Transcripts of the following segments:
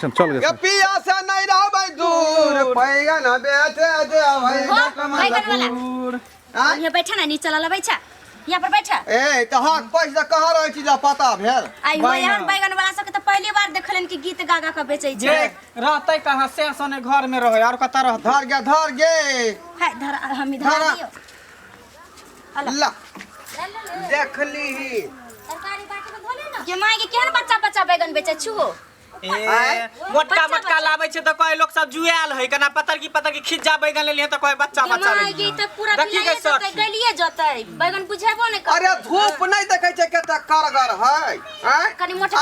चल गए पिया से नहीं रहो भाई दूर बैगन बेचे दे भाई बैगन वाला ये बैठा ना नीचे चला बैठा यहाँ पर बैठा ए तो हां पैसा कहां रहे छी पता भेल आई हो यहाँ बैगन वाला सब तो पहली बार देखलन कि गीत गागा के बेचै छै रहतै कहां से सने घर में रहे और कता रह धर गे हाय धर हम इधर दियो ला देखली सरकारी बाटी में धोले ना ये माय के केहन बच्चा बच्चा बैगन बेचै छु मोटका मोटका लाबै छै त कोई लोग सब जुएल है कना पत्थर की खिज्जा बैगन ले लिए त कोई बच्चा बच्चा ले ये त पूरा गलिए जतै बैगन बुझेबो नै कर अरे धूप नहीं देखै छै केता करगर है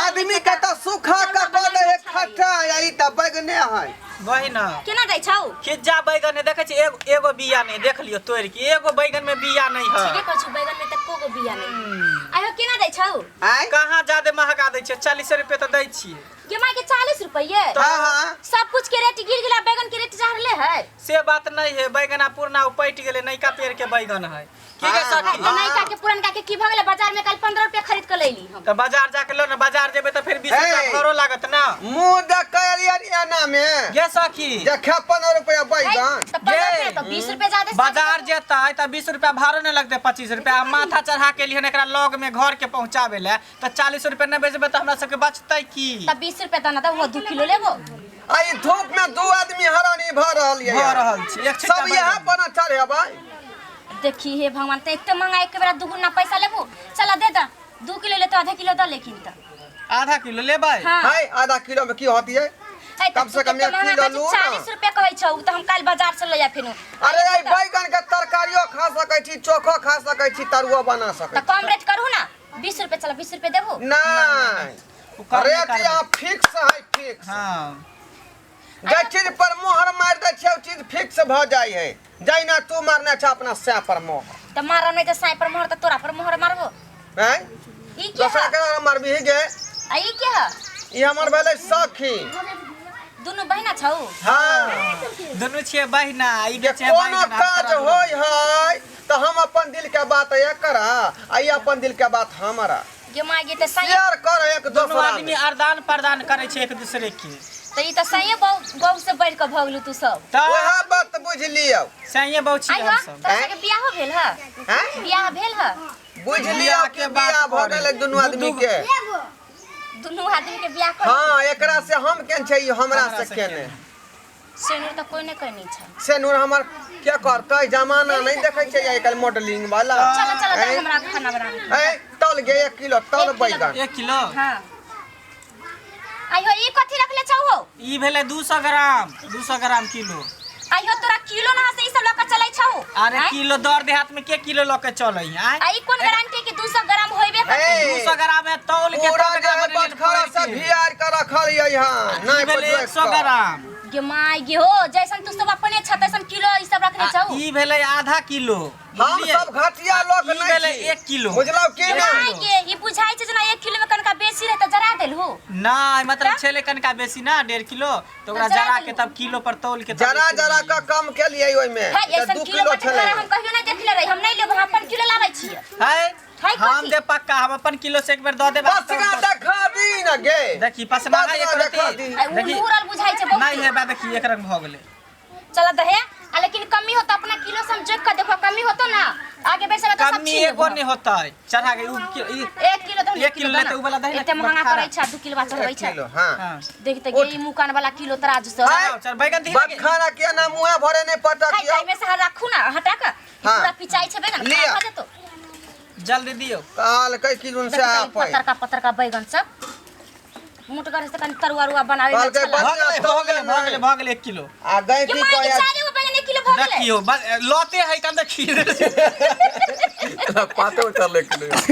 आदमी के त सुखा के बोले एक खट्टा यही त बैगने है वही ना केना दै छौ खिज्जा बैगन देखे छै एगो बिया नहीं देख लियो तोड़ के एगो बैगन में बिया नहीं है ठीके कहै छु बैगन में त कोगो बिया नहीं आयो केना दै छौ कहां ज्यादा महंगा दै छै 40 रुपए त दै छियै ये माय के 40 रुपये हां सब कुछ के रेट गिर गेला बैगन के रेट चढ़ले है से बात नहीं है बैगना पूर्णा उपैट गेले नैका पेड़ के बैगन है ठीक है सखी तो नैका के पुरनका के की भ गेले बाजार में कल 15 रुपया खरीद के लेली हम त बाजार जाके लो ना बाजार जेबे त फिर 20 रुपया घरो लागत ना मुंह दकलियाना में गे सखी देखे 15 रुपया बैगन तो 15 रुपया तो 20 रुपया ज्यादा बाजार जेता है त 20 रुपया भाड़ो न लगते 25 रुपया माथा चढ़ा के लिए एकरा लॉग में घर के पहुंचावे ले त 40 रुपया न बेचबे त हमरा सब के बचतै की त 20 रुपया दाना त वो 2 किलो लेबो आई धूप में दो आदमी हरानी भ रहल छी एक सब यहां पर चढ़े भाई देखी हे भगवान त इतना महंगा एक बेरा दुगुना पैसा लेबो चला दे द 2 किलो ले तो आधा किलो द लेकिन त आधा किलो लेबै हाय आधा किलो में की होती है कम से कम 1 किलो लू 40 रुपया कहै छौ त हम काल बाजार से ले जा फेनु अरे आई बैगन के तरकारियो खा सकै छी चोखो खा सकै छी तरुआ बना सकै त कम रेट करू ना 20 रुपया चला 20 रुपया देबो नहीं रेट यहाँ फिक्स है फिक्स हां जे चीज पर मोहर मार दे छै चीज फिक्स भ जाय है जैना तू मारना छ अपना सै पर मोहर त मारो नहीं त साई पर मोहर त तोरा पर मोहर मारबो हैं ई के दूसरा के मारबी ही गे आ ई के ह ई हमर भेलै सखी दुनु बहिना छौ हां दुनु छियै बहिना ई बेचे कोनो काज होय है त हम अपन दिल के बात एकरा आ ई अपन दिल के बात हमरा गे मागे त साई शेयर कर एक दोनों आदमी आदान प्रदान करे छै एक दूसरे के त ई त साई गौ से बढ़ के भगलू तू सब वह बात बुझ लियो साईए बहु छी हम सब तोरा के बियाह भेल ह हैं बियाह भेल ह बुझ लियो के बियाह भ गेल दुनु आदमी के दुनु आदमी के बियाह कर हां एकरा से हम केन छै हमरा से केने सेनुर त कोई नै कहनी छै सेनुर हमर के करतै जमाना नहीं देखै छै आइ काल मॉडलिंग वाला चल चल हमरा खाना बना ए तौल गे 1 किलो तौल बैगन 1 किलो हां आइयो ई कथि रखले छौ हो ई भेले 200 ग्राम किलो आइयो तोरा किलो ना से ई सब लक चलै छौ अरे किलो दर देहात में के किलो लके चलै है आई कोन गारंटी के 200 ग्राम होइबे करतै 200 ग्राम है तौल के पूरा जे खरा से भियार के रखल है यहां नहीं भेले 100 ग्राम गे माय गे हो जैसन तू सब अपने छ तैसन किलो ई सब रखने छौ ई भेले आधा किलो हम सब घटिया लोग नहीं भेले 1 किलो बुझलौ के माय गे ई बुझाई छै जना 1 किलो में कनका बेसी रहे त जरा देल हो नहीं मतलब छेले कनका बेसी ना 1.5 किलो तो ओकरा जरा के तब किलो पर तौल के जरा का कम के लिए ओइ में 2 किलो छले हम कहियो नहीं देखले रही हम नहीं लेब हम अपन किलो लाबै छियै है हम दे पक्का हम अपन किलो से एक बेर द देबे पसगा देखा दी न गे देखी पसना है एक रति देखी उड़ल बुझाई छै बहुत नहीं है बा देखी एक रंग भ गेले चल दहे आ लेकिन कमी होता अपना किलो से हम चेक कर देखो कमी होतो ना आगे बेचबे तो सब कमी एगो नहीं होता है चढ़ा के 1 किलो तो 1 किलो लेते उ वाला दही एते महंगा पड़ै छै 2 किलो बात होबै छै हां देख त गे ई मुकान वाला किलो तराजू से चल बैगन दी खाना के ना मुंह भरे नहीं पटक खाई में से रखू ना हटा के पूरा पिचाई छै बैगन खा जेतो जल्दी दियो काल कई किलो से आप पत्थर का बैगन सब मुट करे से कनी तरुआ बनावे में अच्छा भ गेले 1 किलो आ गई की कोया चालीगो बैगन 1 किलो भ गेले देखियो लोते है त देखियो पातो चल 1 किलो